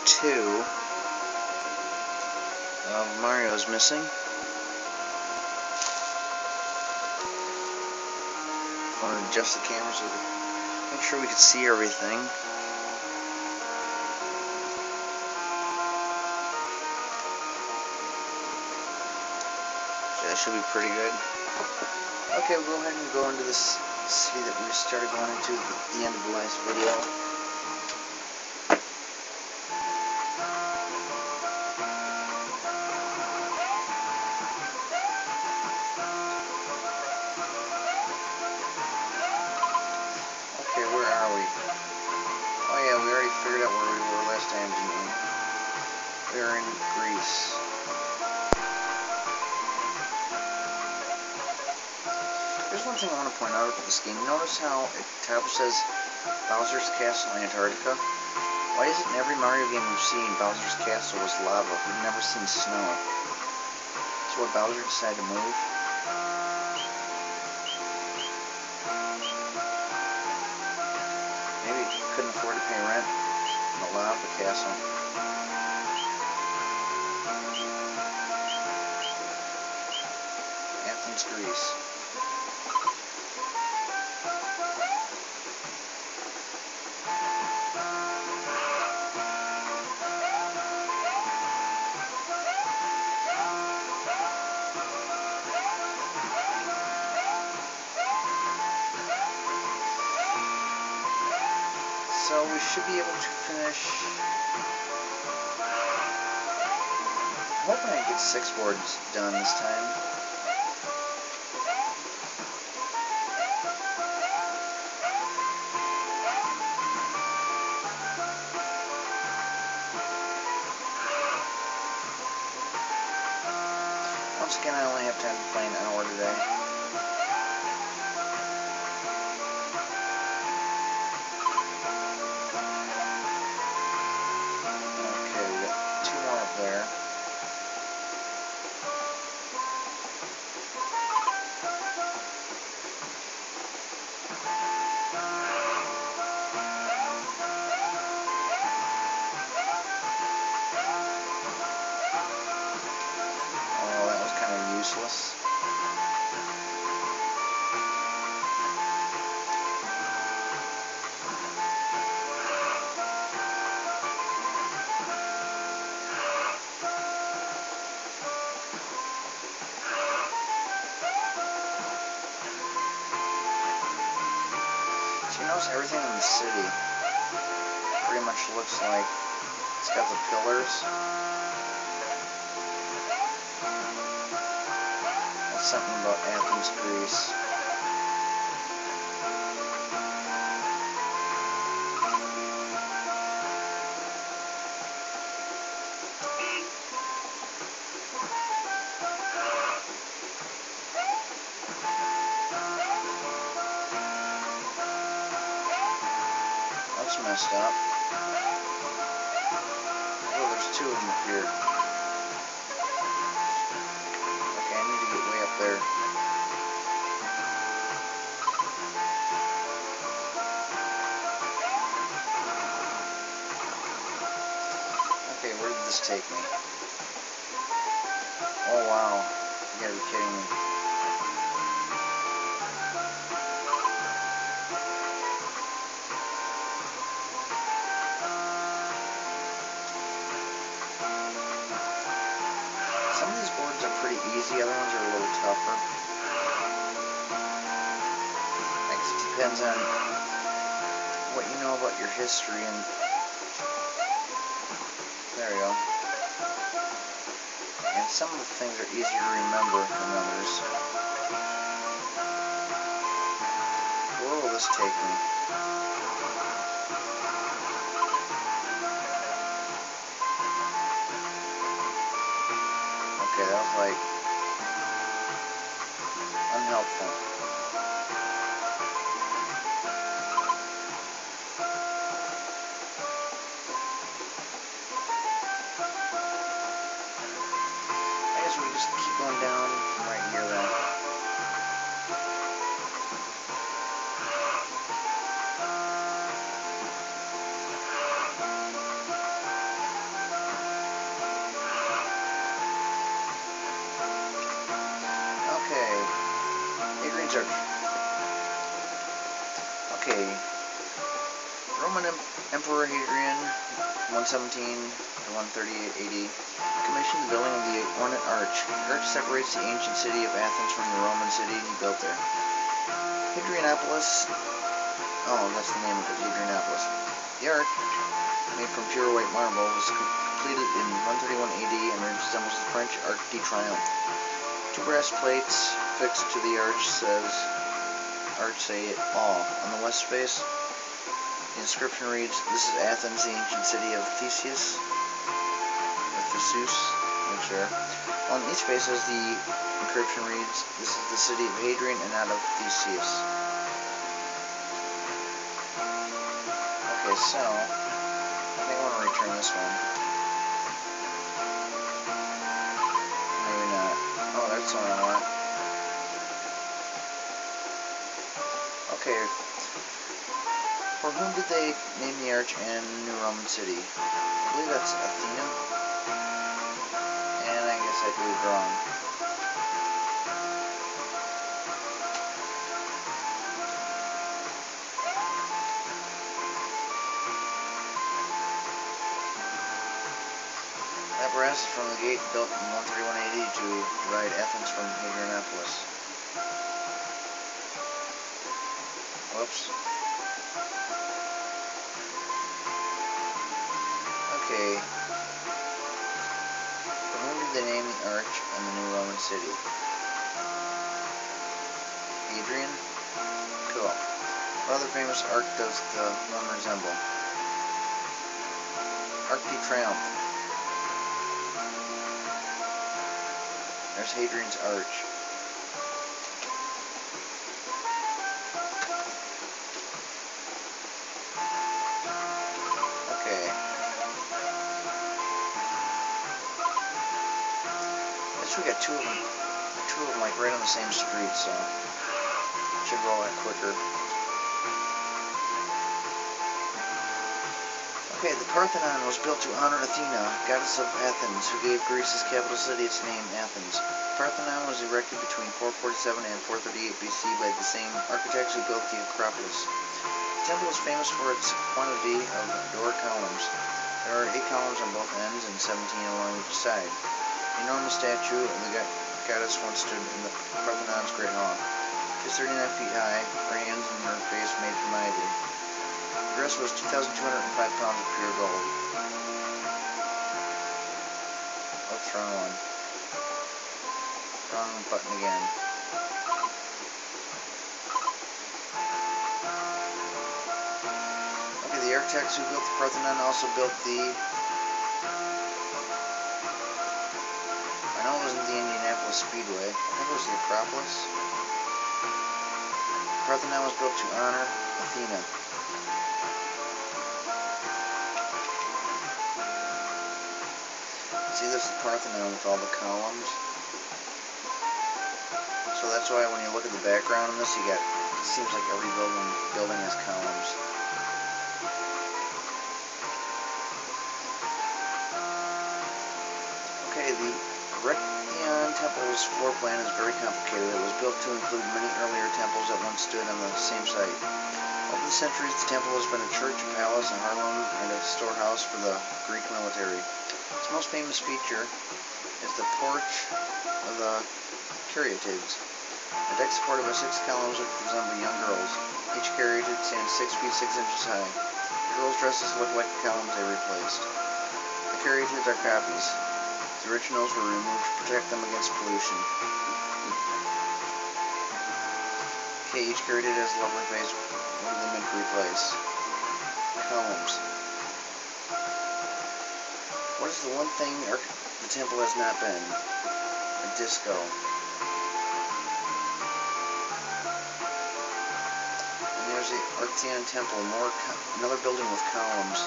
2 of Mario's missing. I want to adjust the camera so we can make sure we can see everything. That should be pretty good. Okay, we'll go ahead and go into this city that we started going into at the end of the last video. Okay, where are we? Oh yeah, we already figured out where we were last time, didn't we? We were in Greece. There's one thing I want to point out about this game. Notice how at the top it says Bowser's Castle Antarctica? Why is it in every Mario game we've seen, Bowser's Castle was lava? We've never seen snow. So what, Bowser decided to move? Maybe he couldn't afford to pay rent in the lava castle. Athens, Greece. So we should be able to finish. I'm hoping I get 6 boards done this time. Once again, I only have time to play an hour today. Okay, we got 2 more up there. Oh, that was kind of useless. So you notice everything in the city pretty much looks like it's got the pillars. That's something about Athens, Greece. That's messed up. Oh, there's 2 of them up here. Okay, I need to get way up there. Okay, where did this take me? Oh wow, you gotta be kidding me. Some of these boards are pretty easy, other ones are a little tougher. I guess it depends on what you know about your history, and there you go. And some of the things are easier to remember than others. Where will this take me? Okay, that was like unhelpful. I guess we can just keep going down right here then. Hadrian's Arch. Okay. Roman Emperor Hadrian, 117 to 138 AD, commissioned the building of the ornate arch. The arch separates the ancient city of Athens from the Roman city he built there. Hadrianopolis, oh, that's the name of it, Hadrianopolis. The arch, made from pure white marble, was completed in 131 AD and resembles the French Arc de Triomphe. Two brass plates fixed to the arch say all. On the west face, the inscription reads, "This is Athens, the ancient city of Theseus," or Theseus, make sure. On each face, as the inscription reads, "This is the city of Hadrian and not of Theseus." Okay, so I think I want to return this one. Maybe not. Oh, that's what I want. Okay. For whom did they name the arch and New Roman city? I believe that's Athena. And I guess I believed wrong. Apparatus from the gate built in 131 AD to divide Athens from Hadrianopolis. Whoops. Okay. For whom did they name the arch and the New Roman city? Hadrian? Cool. What other famous arch does the one resemble? Arc de Triomphe. There's Hadrian's arch. Okay. I guess we got two of them like right on the same street, so it should go a lot quicker. Okay, the Parthenon was built to honor Athena, goddess of Athens, who gave Greece's capital city its name, Athens. The Parthenon was erected between 447 and 438 BC by the same architects who built the Acropolis. The temple is famous for its quantity of Doric columns. There are 8 columns on both ends and 17 along each side. The enormous statue of the goddess once stood in the Parthenon's Great Hall. She is 39 feet high, her hands and her face made from ivory. The dress was 2,205 pounds of pure gold. Oops, wrong one. Wrong button again. Okay, the architects who built the Parthenon also built the... I know it wasn't the Indianapolis Speedway. I think it was the Acropolis. The Parthenon was built to honor Athena. See, this is the Parthenon with all the columns. So that's why when you look at the background in this, you got, it seems like every building has columns. Okay, the Erechtheion Temple's floor plan is very complicated. It was built to include many earlier temples that once stood on the same site. Over the centuries, the temple has been a church, a palace, a harem, and a storehouse for the Greek military. Its most famous feature is the porch of the caryatids. A deck supported by 6 columns which resemble young girls. Each caryatid stands 6 feet 6 inches high. The girls' dresses look like the columns they replaced. The caryatids are copies. The originals were removed to protect them against pollution. Okay, each caryatid has a lovely face. What do they meant to replace? Columns. What is the one thing the temple has not been? A disco. And there's the Erechtheion Temple, another building with columns.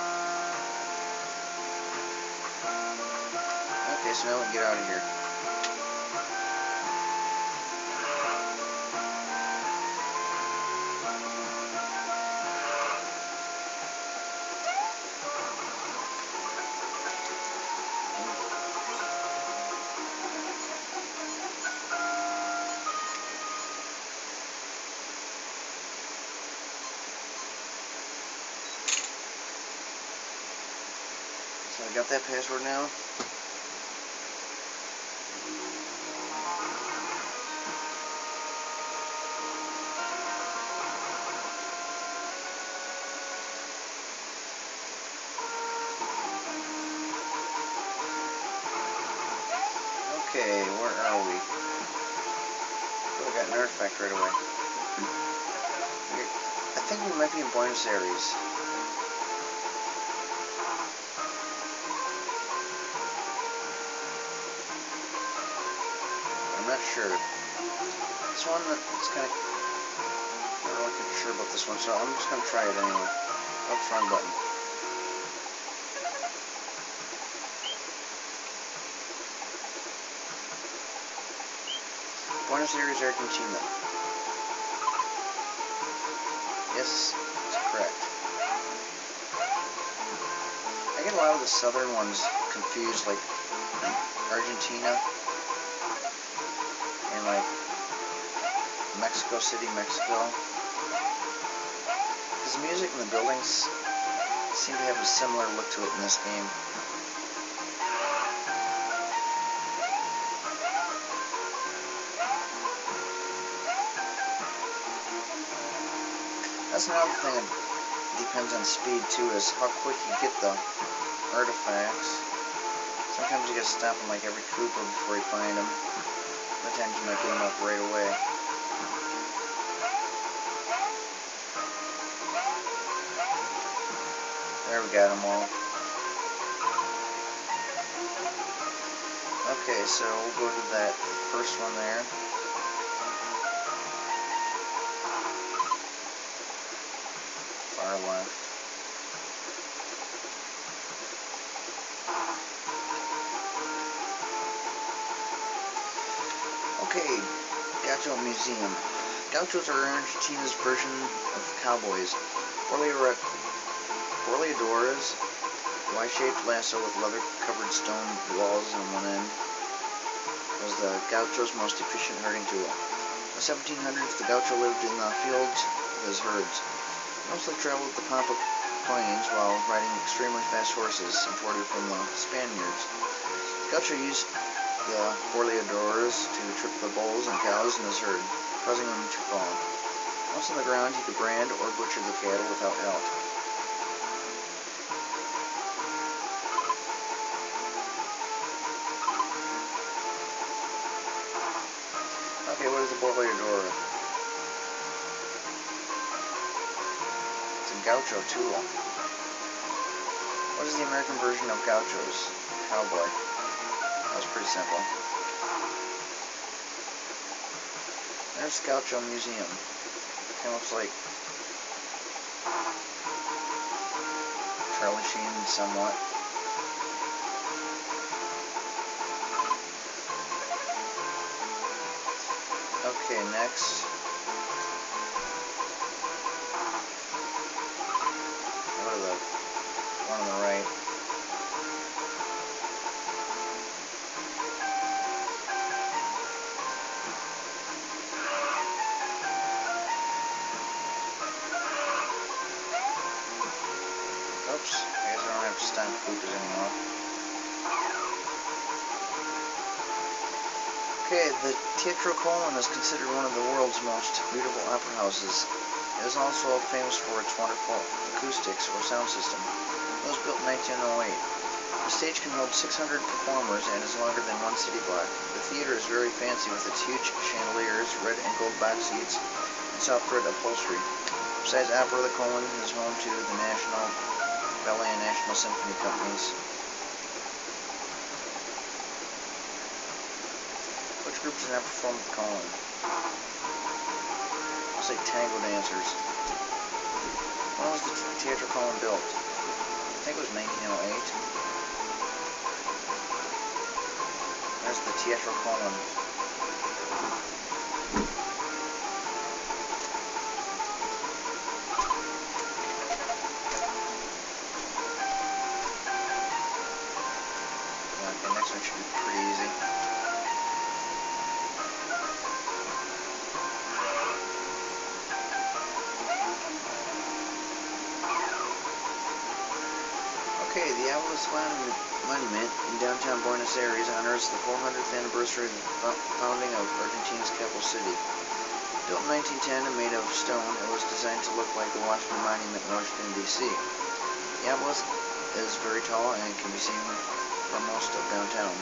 Okay, so now we can get out of here. So I got that password now. Okay, where are we? Oh, we got an artifact right away. Okay, I think we might be in Buenos Aires. But I'm not sure. This one, it's kind of... I'm not really sure about this one, so I'm just going to try it anyway. Oops, wrong button. Buenos Aires, Argentina. Yes, that's correct. I get a lot of the southern ones confused, like Argentina and like Mexico City, Mexico. Because the music and the buildings seem to have a similar look to it in this game. That's another thing that depends on speed too, is how quick you get the artifacts. Sometimes you gotta stop them like every Koopa before you find them. Other times you might get them up right away. There, we got them all. Okay, so we'll go to that first one there. Far left. Okay, Gaucho Museum. Gauchos are Argentina's version of cowboys. Borleadoras, Y-shaped lasso with leather-covered stone walls on one end, was the Gaucho's most efficient herding tool. In the 1700s, the Gaucho lived in the fields with his herds. He mostly traveled the Pampa plains while riding extremely fast horses imported from the Spaniards. Gaucho used the Borleadoras to trip the bulls and cows in his herd, causing them to fall. Once on the ground, he could brand or butcher the cattle without help. Okay, what is a Borleadora? It's a Gaucho tool. What is the American version of Gauchos? Cowboy. That was pretty simple. There's Gaucho Museum. Kind of looks like Charlie Sheen somewhat. Okay, next. Go to the one on the right. Oops, I guess I don't have to stamp Koopas anymore. Okay, the Teatro Colón is considered one of the world's most beautiful opera houses. It is also famous for its wonderful acoustics or sound system. It was built in 1908. The stage can hold 600 performers and is longer than one city block. The theater is very fancy with its huge chandeliers, red and gold box seats, and soft red upholstery. Besides opera, the Colón is home to the National Ballet and National Symphony companies. Which group does not perform at the Colón? I'll say tango dancers. When was the Teatro Colón built? I think it was 1908. There's the Teatro Colón. Okay, next one should be pretty easy. Okay, the Obelisk Monument in downtown Buenos Aires honors the 400th anniversary of the founding of Argentina's capital city. Built in 1910 and made of stone, it was designed to look like the Washington Monument in Washington, D.C. The obelisk is very tall and can be seen from most of downtown.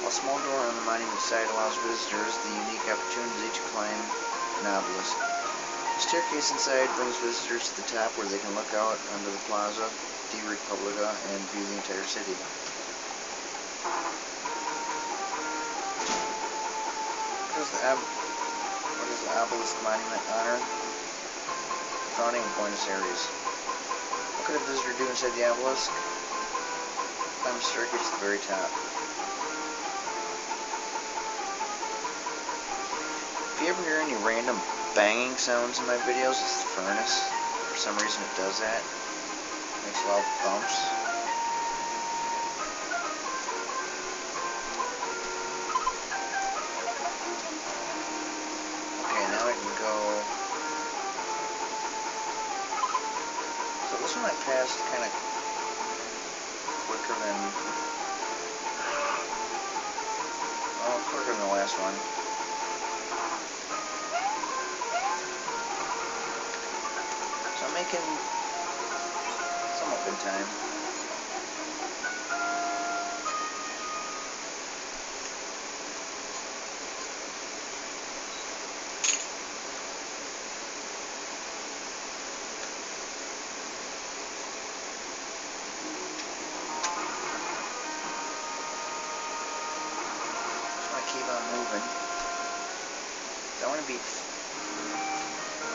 A small door on the monument side allows visitors the unique opportunity to climb an obelisk. The staircase inside brings visitors to the top where they can look out onto the Plaza de República and view the entire city. What does the obelisk monument honor? The founding of Buenos Aires. What could a visitor do inside the obelisk? Climb a staircase to the very top. If you ever hear any random banging sounds in my videos, it's the furnace. For some reason it does that. Makes loud thumps. Okay, now I can go. So this one I passed kind of quicker than the last one. So I'm making somewhat good time. Keep on moving. I want to beat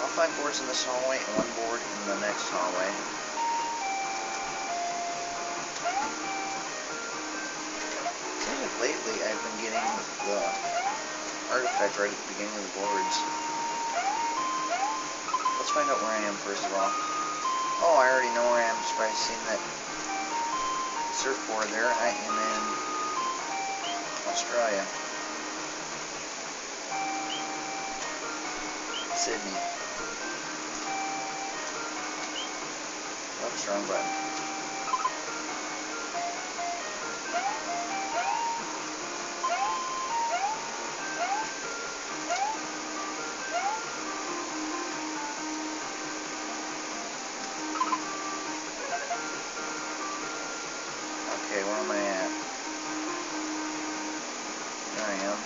all 5 boards in this hallway and 1 board in the next hallway. Seems like lately I've been getting the artifact right at the beginning of the boards. Let's find out where I am first of all. Oh, I already know where I am just by seeing that surfboard there. I am in Australia. Sydney. Oops, wrong button. Okay, where am I at? There I am.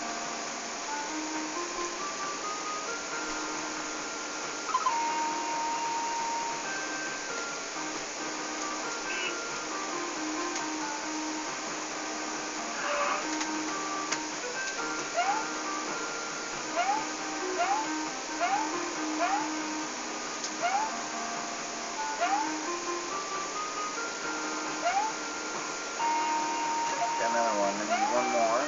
Another one. I need 1 more.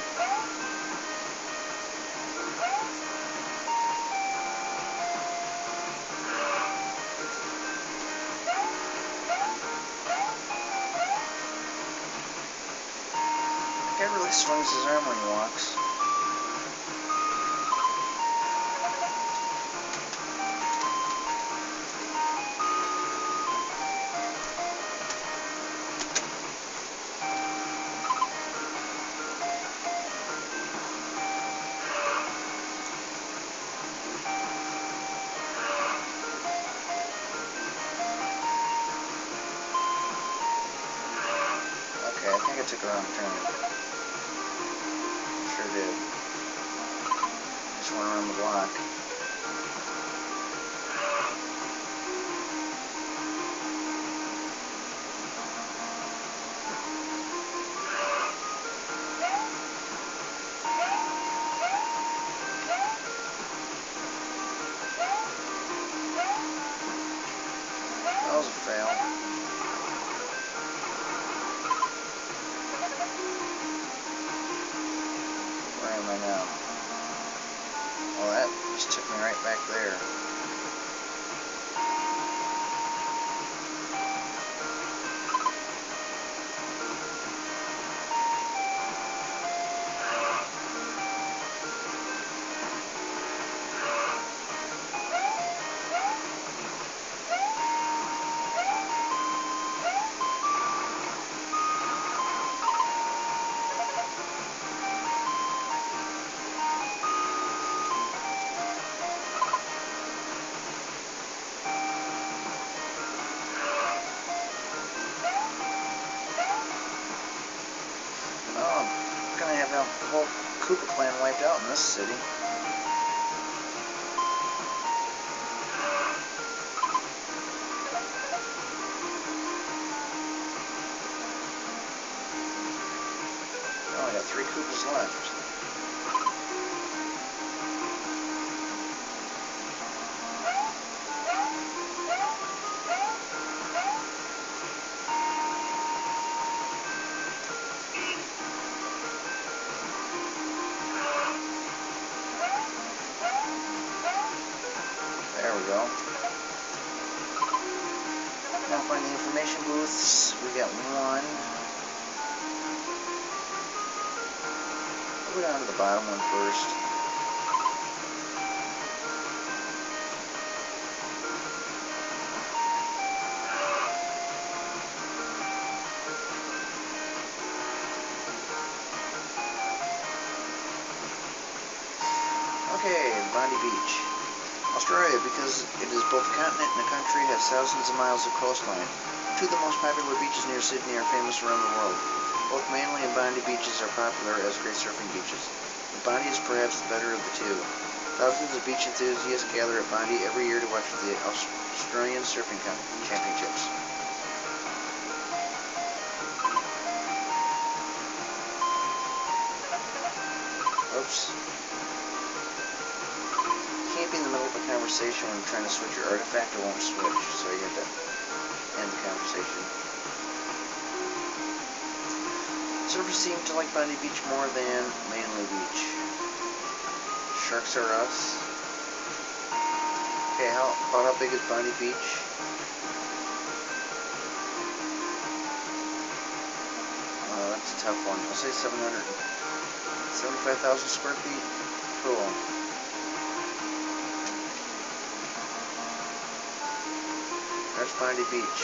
The guy really swings his arm when he walks. Okay, I think I took a wrong turn. Sure did. Just went around the block. That was a fail. Where am I now? Well, that just took me right back there. Koopa clan wiped out in this city. Oh, I got 3 Koopas left. There we go. Now find the information booths. We got 1. We'll go down to the bottom one first. Okay, Bondi Beach. Australia, because it is both a continent and a country, has thousands of miles of coastline. 2 of the most popular beaches near Sydney are famous around the world. Both Manly and Bondi beaches are popular as great surfing beaches. But Bondi is perhaps the better of the two. Thousands of beach enthusiasts gather at Bondi every year to watch the Australian Surfing Championships. Oops. You can't be in the middle of a conversation when you're trying to switch your artifact, it won't switch, so you have to end the conversation. Surfers seem to like Bondi Beach more than Manly Beach. Sharks are us. Okay, about how big is Bondi Beach? That's a tough one. I'll say 775,000 square feet. Cool. There's Bondi Beach.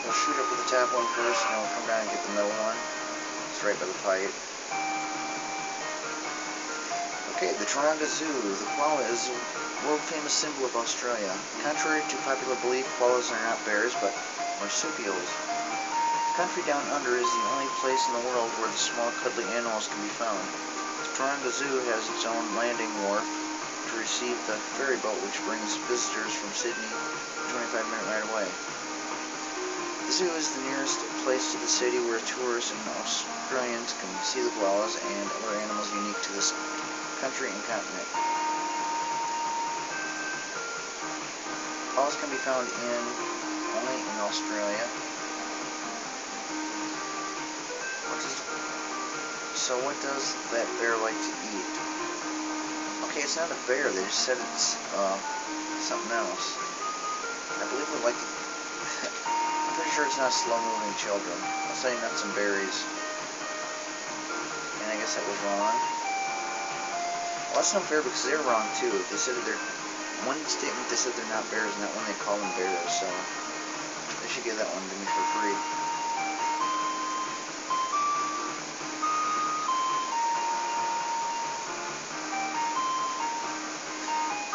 We'll shoot up with the top one first, and then we'll come down and get the middle one. It's right by the pipe. Okay, the Taronga Zoo. The koala is a world-famous symbol of Australia. Contrary to popular belief, koalas are not bears, but marsupials. The country down under is the only place in the world where the small, cuddly animals can be found. The Taronga Zoo has its own landing wharf to receive the ferry boat which brings visitors from Sydney a 25-minute ride away. The zoo is the nearest place to the city where tourists and Australians can see the koalas and other animals unique to this country and continent. Koalas can be found only in Australia. What does that bear like to eat? Okay, it's not a bear. They just said it's something else. I believe it would like to. I'm pretty sure it's not slow-moving children. I'll say nuts and berries. And I guess that was wrong. Well, that's not fair because they're wrong too. They said that they're one statement. They said they're not bears, and that one they call them bears. So they should give that one to me for free.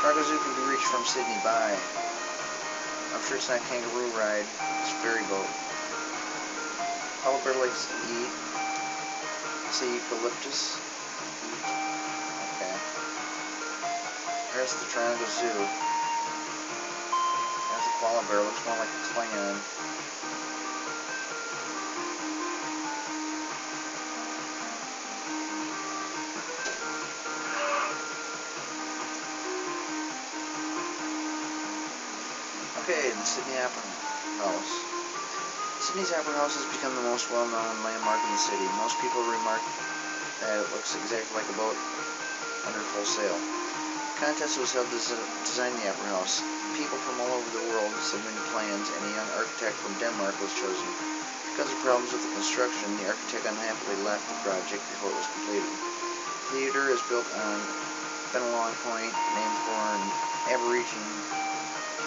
Taronga Zoo can be reached from Sydney by. I'm sure it's not kangaroo ride. It's ferry boat. Koala bear likes to eat. Say eucalyptus. Okay. There's the Taronga Zoo. There's a koala bear. Looks more like a Klingon. Okay, the Sydney Opera House. Sydney's Opera House has become the most well-known landmark in the city. Most people remark that it looks exactly like a boat under full sail. A contest was held to design the Opera House. People from all over the world submitted plans, and a young architect from Denmark was chosen. Because of problems with the construction, the architect unhappily left the project before it was completed. The theater is built on Bennelong Point, named for an Aborigine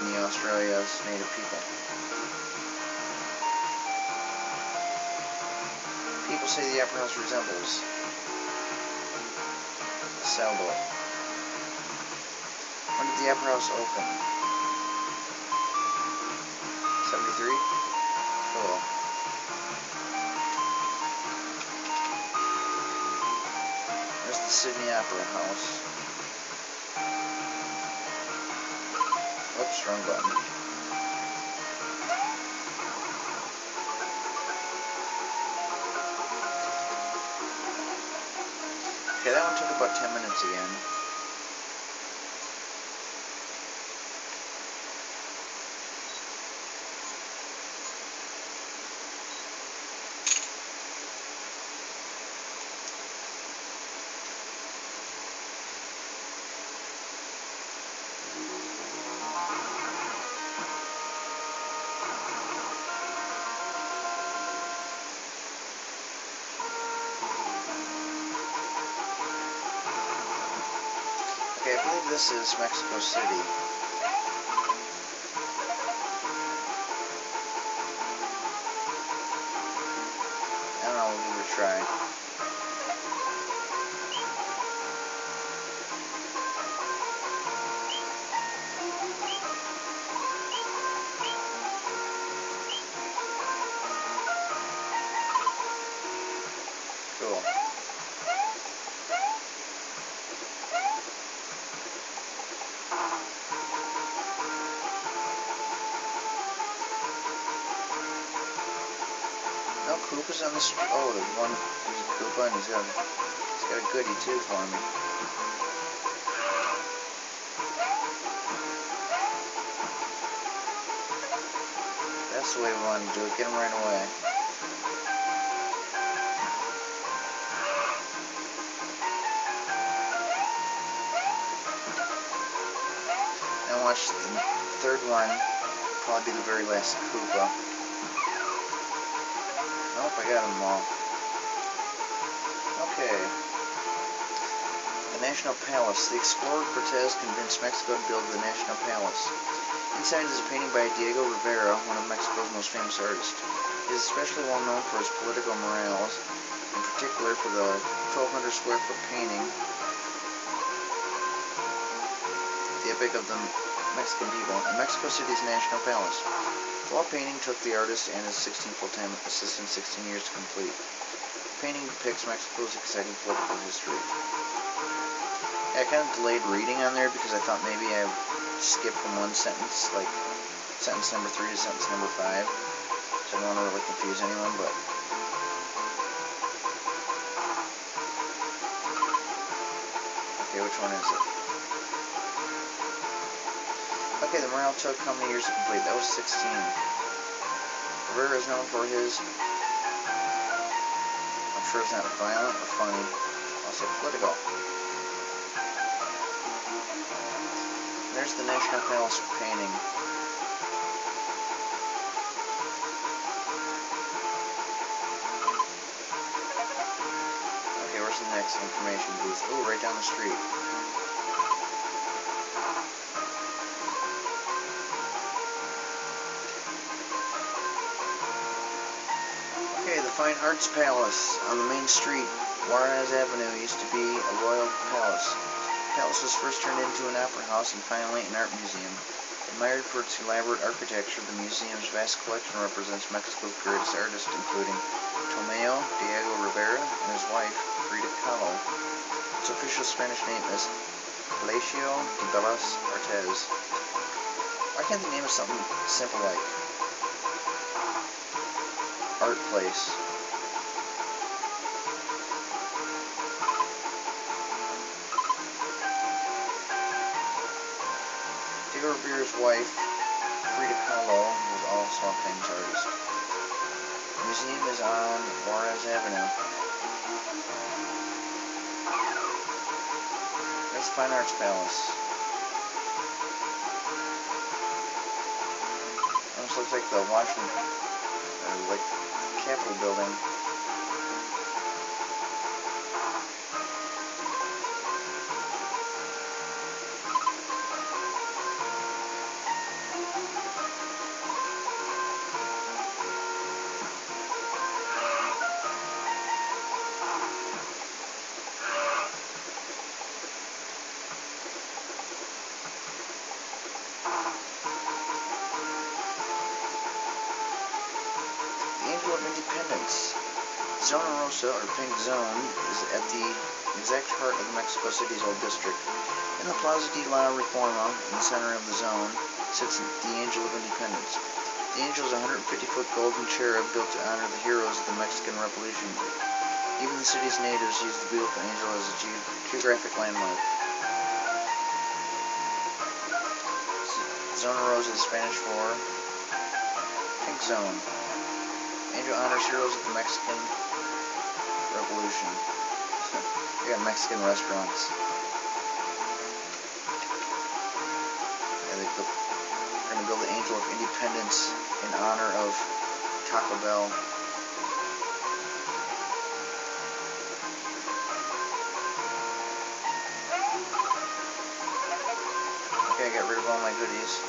in the Australia's native people. People say the Opera House resembles a sailboat. When did the Opera House open? 73? Cool. There's the Sydney Opera House. Oops, wrong button. Okay, that one took about 10 minutes again. Okay, I believe this is Mexico City. I don't know, we'll give it a try. Cool. No Koopas on the street. Oh, there's a Koopa and he's got a goodie too for me. That's the way we want to do it. Get him right away. Now watch the third one. Probably be the very last Koopa. Nope, I got them all. Okay. The National Palace. The explorer Cortez convinced Mexico to build the National Palace. Inside is a painting by Diego Rivera, one of Mexico's most famous artists. He is especially well known for his political murals, in particular for the 1,200 square foot painting, The Epic of the Mexican People, in Mexico City's National Palace. The wall painting took the artist and his 16 full-time assistant 16 years to complete. The painting depicts Mexico's exciting political history. I kind of delayed reading on there because I thought maybe I would skip from one sentence, like sentence number 3 to sentence number 5. So I don't want to really confuse anyone, but... Okay, which one is it? Okay, the mural took how many years to complete? That was 16. Rivera is known for his... I'm sure it's not violent or funny. Also political. There's the National Palace painting. Okay, where's the next information booth? Ooh, right down the street. Okay, the Fine Arts Palace on the main street. Juarez Avenue used to be a royal palace. The palace was first turned into an opera house and finally an art museum. Admired for its elaborate architecture, the museum's vast collection represents Mexico's greatest artists, including Tomeo, Diego Rivera, and his wife, Frida Kahlo. Its official Spanish name is Palacio de Bellas Artes. Why can't they name it something simple like Art Place? Diego Rivera's wife, Frida Kahlo, was also a famous artist. The museum is on Juarez Avenue. There's the Fine Arts Palace. Almost looks like the Washington, like Capitol building. Angel of Independence. Zona Rosa, or Pink Zone, is at the exact heart of Mexico City's old district. In the Plaza de la Reforma, in the center of the zone, sits the Angel of Independence. The angel is a 150-foot golden cherub built to honor the heroes of the Mexican Revolution. Even the city's natives use the beautiful angel as a geographic landmark. Zona Rosa is Spanish for Pink Zone. Angel honors heroes of the Mexican Revolution. We got Mexican restaurants. Yeah, they're going to build the Angel of Independence in honor of Taco Bell. Okay, I got rid of all my goodies.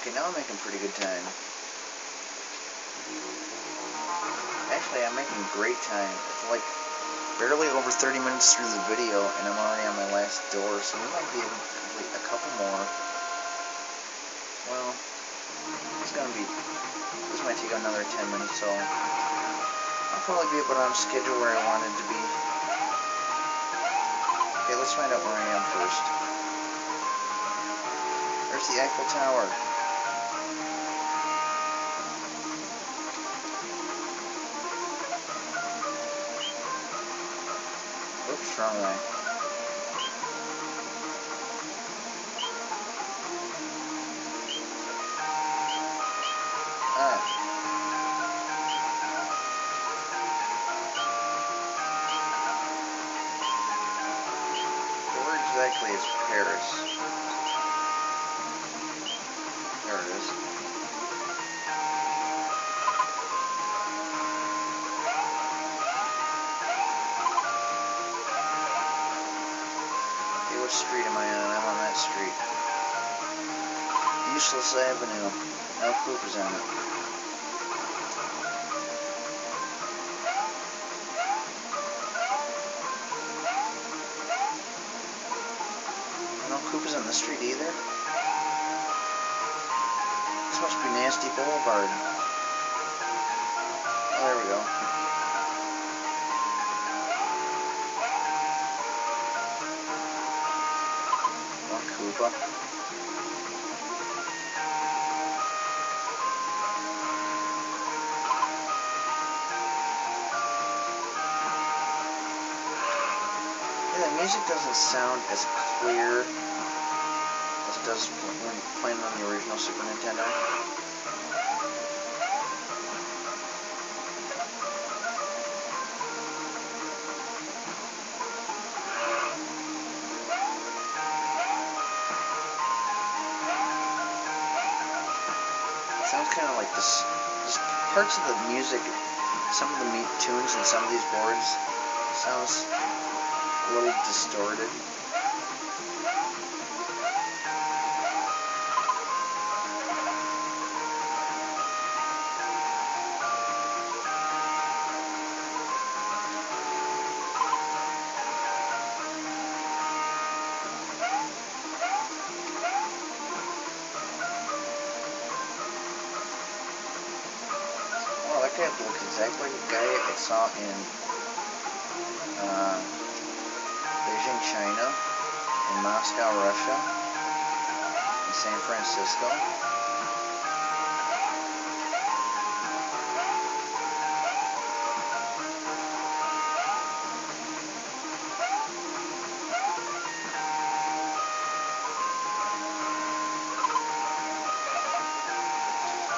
Okay, now I'm making pretty good time. Actually, I'm making great time. It's like barely over 30 minutes through the video, and I'm already on my last door, so we might be able to complete a couple more. Well, this might take another 10 minutes, so I'll probably be about on schedule where I wanted to be. Okay, let's find out where I am first. There's the Eiffel Tower. Oops, wrong way. Where exactly is Paris? There it is. Okay, what street am I on? I'm on that street. Useless Avenue. No poop is on it. No Koopas on this street either? This must be Nasty Boulevard. Oh, there we go. One Koopa. Yeah, the music doesn't sound as clear as it does when playing on the original Super Nintendo. It sounds kind of like this. Just parts of the music, some of the tunes in some of these boards sounds a little distorted. Oh, that guy looks exactly like the guy I saw in Beijing, China, in Moscow, Russia, in San Francisco.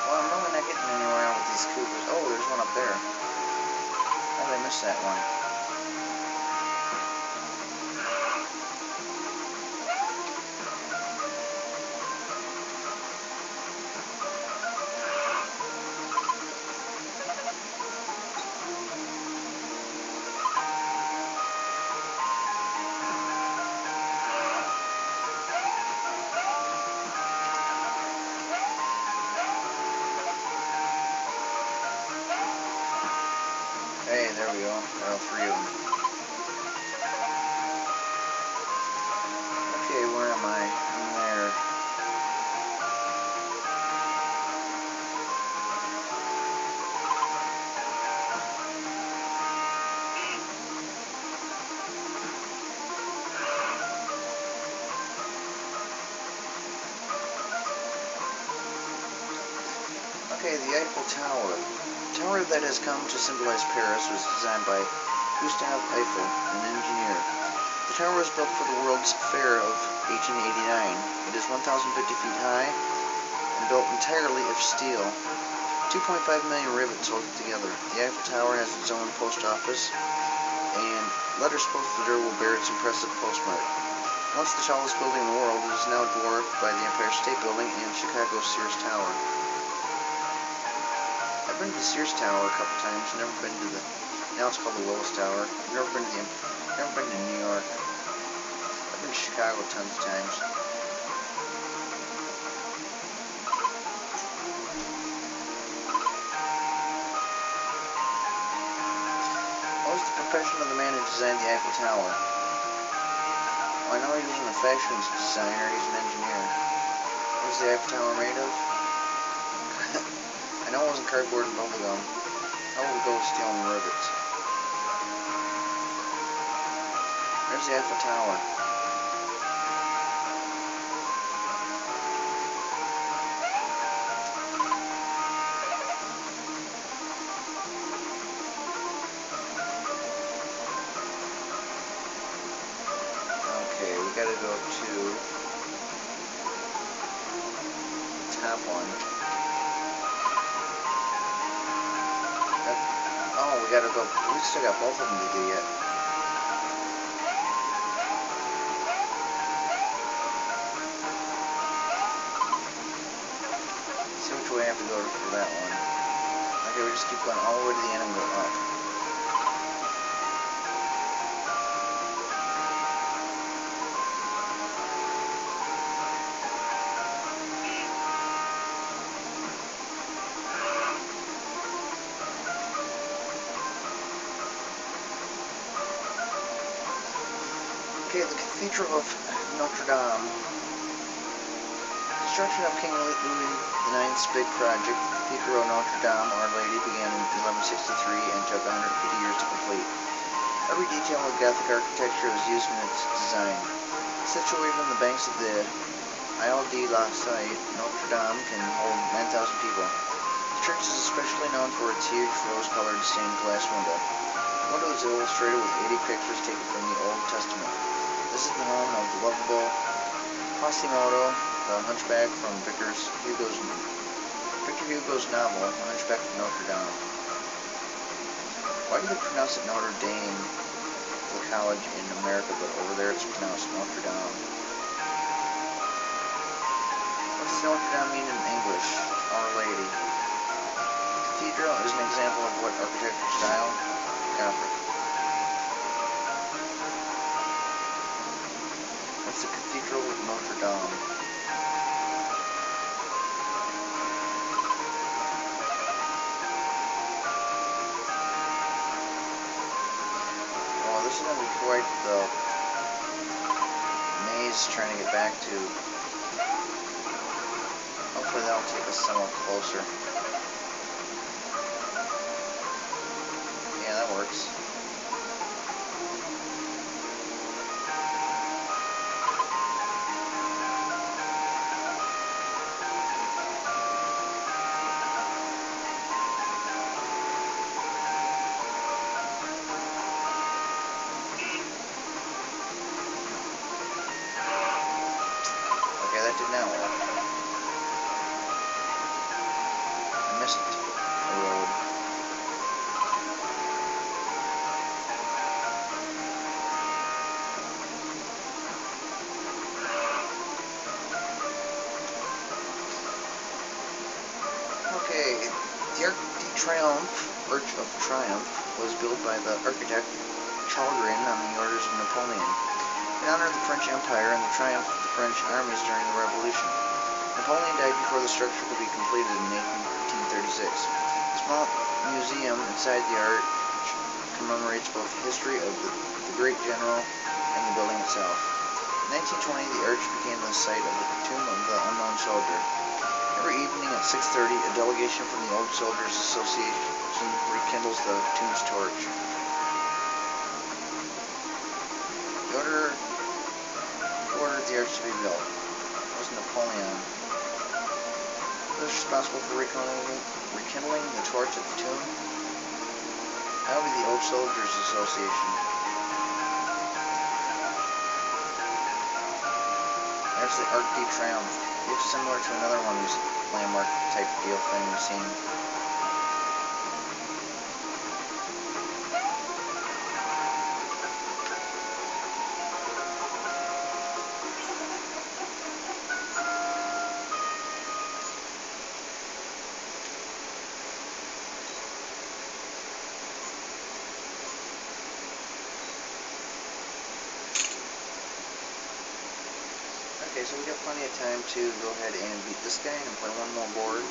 Well, I'm really not getting anywhere with these Koopas. Oh, there's one up there. How did I miss that one? there we go. Got all three of them. Okay, where am I? I'm there. Okay, the Eiffel Tower. The tower that has come to symbolize Paris was designed by Gustave Eiffel, an engineer. The tower was built for the World's Fair of 1889. It is 1,050 feet high and built entirely of steel. 2.5 million rivets hold it together. The Eiffel Tower has its own post office, and letters posted there will bear its impressive postmark. Once the tallest building in the world, it is now dwarfed by the Empire State Building and Chicago's Sears Tower. I've been to the Sears Tower a couple times, never been to the, now it's called the Willis Tower. Never been to New York. I've been to Chicago tons of times. What was the profession of the man who designed the Eiffel Tower? Well, I know he wasn't a fashion designer, he's an engineer. What was the Eiffel Tower made of? I know it wasn't cardboard and bubblegum. How will we go with steel and rivets? There's the Eiffel Tower. Okay, we gotta go to the top one. Oh, we gotta go. We still got both of them to do yet. See which way I have to go for that one. Okay, we just keep going all the way to the end and go up. Okay, the Cathedral of Notre Dame. Construction of King Louis IX's big project, the Cathedral of Notre Dame, Our Lady, began in 1163 and took 150 years to complete. Every detail of Gothic architecture was used in its design. Situated on the banks of the Isle de la Cite, Notre Dame can hold 9,000 people. The church is especially known for its huge rose-colored stained glass window. The window is illustrated with 80 pictures taken from the Old Testament. This is the home of the lovable Quasimodo, the hunchback from Victor Hugo's novel, The Hunchback of Notre Dame. Why do they pronounce it Notre Dame for the college in America, but over there it's pronounced Notre Dame? What does Notre Dame mean in English? Our Lady. Cathedral is an example of what architecture style? Gothic. What's the Cathedral of Notre Dame? Oh, this is going to be quite the maze trying to get back to. Hopefully that'll take us somewhat closer. Yeah, that works. Okay, that did not work. I missed a road. Okay, the Arc de Triomphe, Arch of Triumph, was built by the architect Chalgrin on the orders of Napoleon. In honor of the French Empire and the triumph of the French armies during the Revolution. Napoleon died before the structure could be completed in 1836. A small museum inside the arch commemorates both the history of the great general and the building itself. In 1920, the arch became the site of the tomb of the unknown soldier. Every evening at 6:30, a delegation from the Old Soldiers Association rekindles the tomb's torch. Who ordered the arch to be built? It was Napoleon. Who is responsible for rekindling the torch at the tomb? That would be the Old Soldiers Association. There's the Arc de Triomphe. It looks similar to another one of these landmark type deal thing we've seen. Okay, so we got plenty of time to go ahead and beat this guy and play one more board.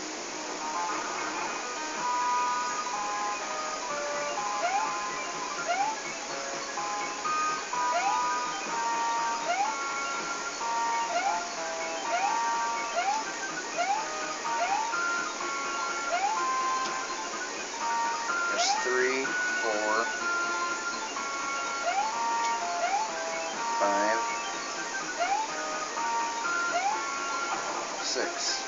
There's 3, 4, 5, 6.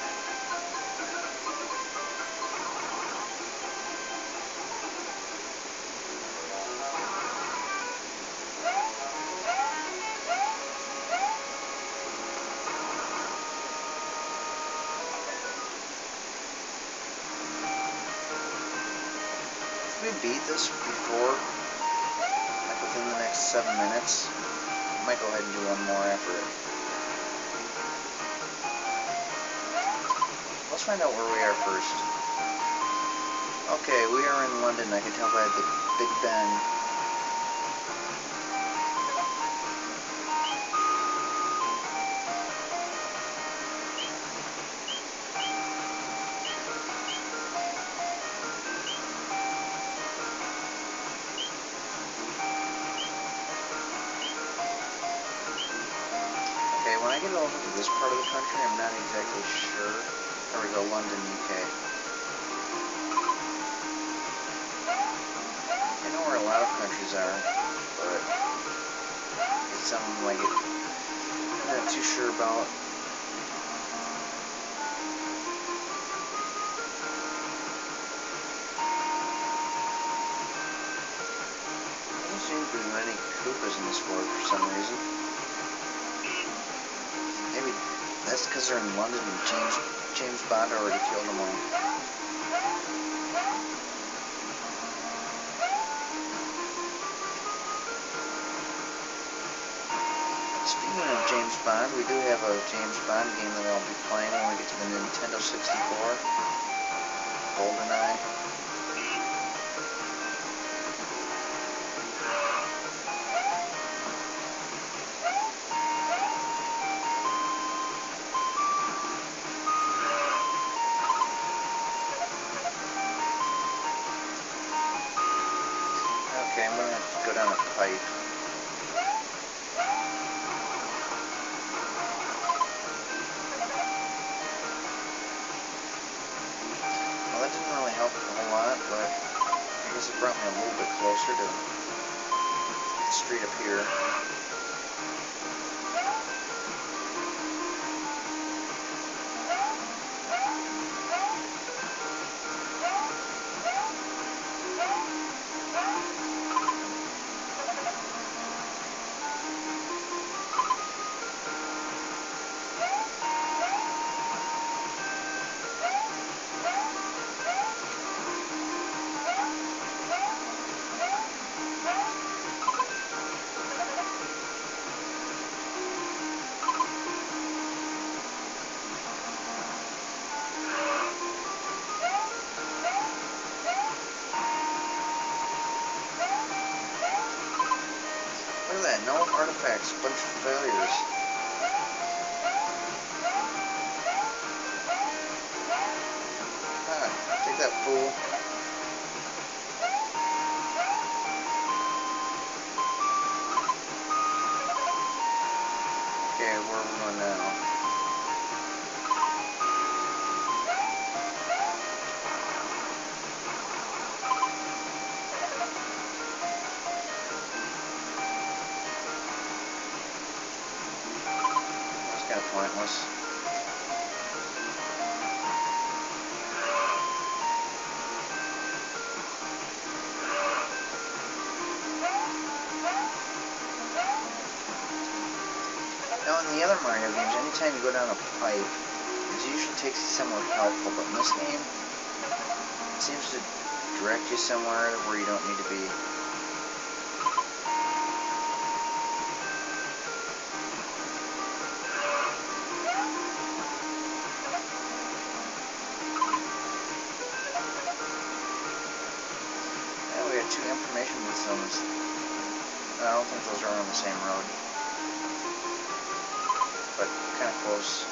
If we beat this before, like within the next 7 minutes, I might go ahead and do one more after it. Let's find out where we are first. Okay, we are in London. I can tell by the Big Ben. Okay, when I get over to this part of the country, I'm not exactly sure. There we go, London, UK. I know where a lot of countries are, but it's something like I'm not too sure about. There doesn't seem to be many Koopas in this board for some reason. Maybe that's because they're in London and James Bond already killed them all. Speaking of James Bond, we do have a James Bond game that I'll be playing when we get to the Nintendo 64. GoldenEye. Okay, I'm gonna have to go down a pipe. Well, that didn't really help a whole lot, but I guess it brought me a little bit closer to the street up here. Look at that, no artifacts, bunch of failures. Ah, take that, fool. kind of pointless. Now in the other Mario games, anytime you go down a pipe, it usually takes you somewhere helpful, but in this game, it seems to direct you somewhere where you don't need to be. Yeah, we have 2 information zones. I don't think those are on the same road, but kind of close.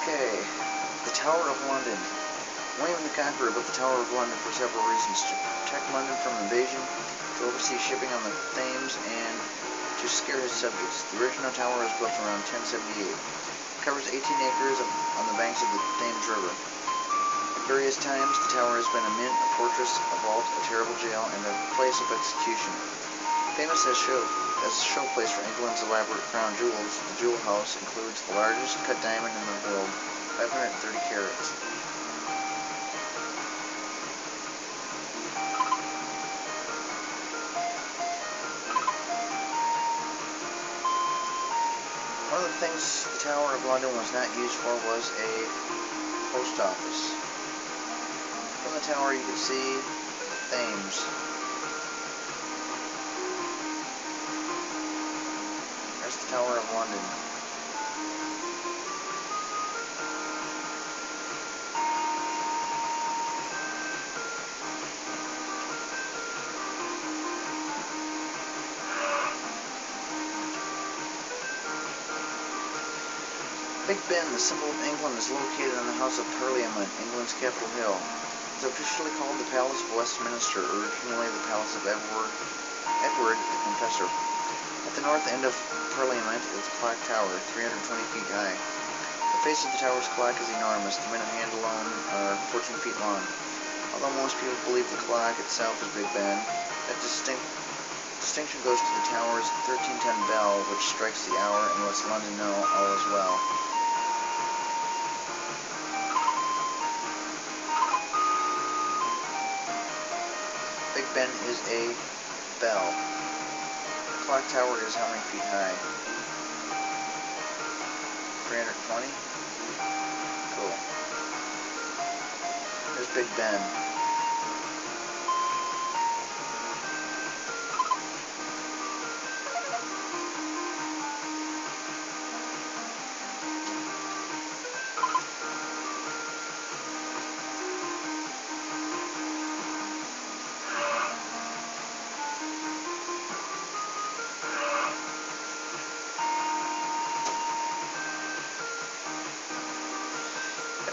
Okay, the Tower of London. William the Conqueror built the Tower of London for several reasons: to protect London from invasion, to oversee shipping on the Thames, and to scare his subjects. The original tower was built around 1078. It covers 18 acres on the banks of the Thames River. At various times, the tower has been a mint, a fortress, a vault, a terrible jail, and a place of execution. Famous as showplace for England's elaborate crown jewels, the Jewel House includes the largest cut diamond in the world, 530 carats. One of the things the Tower of London was not used for was a post office. From the tower you can see the Thames. There's the Tower of London. Big Ben, the symbol of England, is located on the House of Parliament, England's Capitol Hill. It's officially called the Palace of Westminster, originally the Palace of Edward the Confessor. At the north end of Parliament is the clock tower, 320 feet high. The face of the tower's clock is enormous. The minute hand alone are 14 feet long. Although most people believe the clock itself is Big Ben, that distinction goes to the tower's 13-ton bell, which strikes the hour and lets London know all is well. Big Ben is a bell. The clock tower is how many feet high? 320? Cool. There's Big Ben.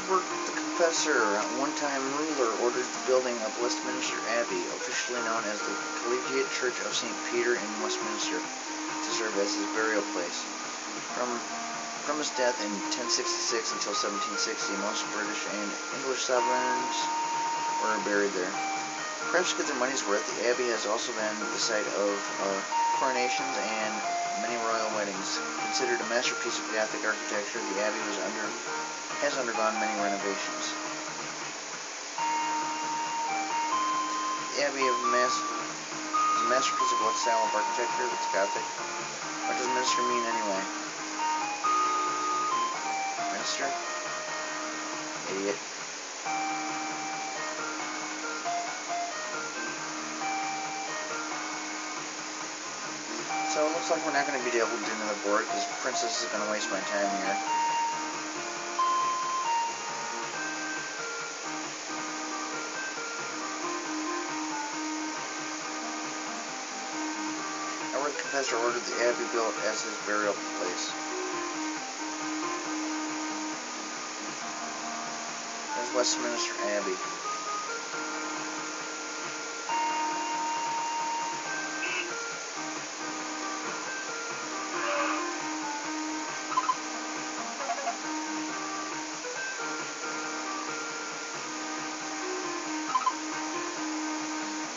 Edward the Confessor, one-time ruler, ordered the building of Westminster Abbey, officially known as the Collegiate Church of St. Peter in Westminster, to serve as his burial place. From his death in 1066 until 1760, most British and English sovereigns were buried there. Perhaps to get their money's worth, the Abbey has also been the site of coronations and many royal weddings. Considered a masterpiece of Gothic architecture, the Abbey has undergone many renovations. The Abbey is a masterpiece of what style of architecture? It's Gothic. What does minister mean anyway? Minister? Idiot. So it looks like we're not going to be able to do another board because Princess is going to waste my time here. Edward the Confessor ordered the Abbey built as his burial place. There's Westminster Abbey.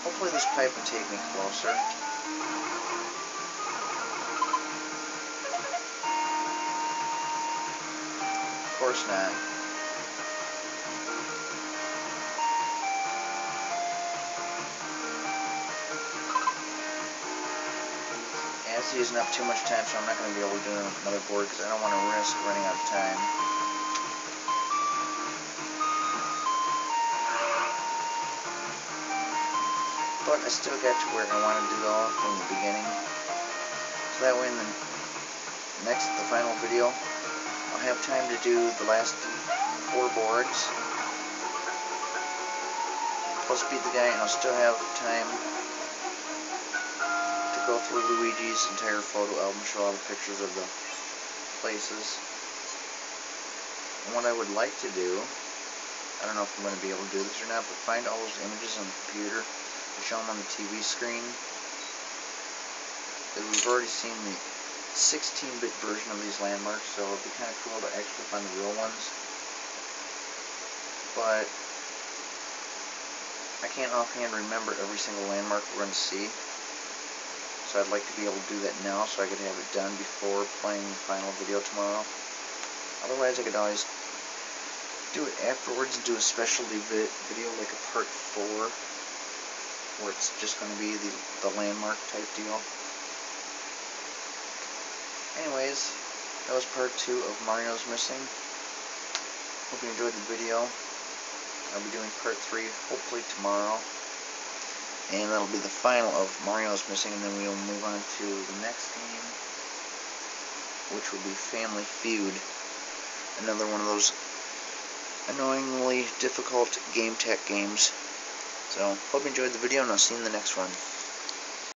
Hopefully this pipe will take me closer. course not. As he using up too much time, so I'm not going to be able to do another board because I don't want to risk running out of time. But I still got to where I wanted to go from the beginning. So that way in the final video, I'll have time to do the last 4 boards. Plus beat the guy, and I'll still have time to go through Luigi's entire photo album, show all the pictures of the places. And what I would like to do, I don't know if I'm going to be able to do this or not, but find all those images on the computer and show them on the TV screen. Because we've already seen the 16-bit version of these landmarks, so it'd be kind of cool to actually find the real ones. But I can't offhand remember every single landmark we're going to see. So I'd like to be able to do that now so I could have it done before playing the final video tomorrow. Otherwise I could always do it afterwards and do a specialty video like a part 4 where it's just going to be the landmark type deal. Anyways, that was part 2 of Mario's Missing. Hope you enjoyed the video. I'll be doing part 3 hopefully tomorrow. And that'll be the final of Mario's Missing, and then we'll move on to the next game, which will be Family Feud. Another one of those annoyingly difficult game tech games. So, hope you enjoyed the video, and I'll see you in the next one.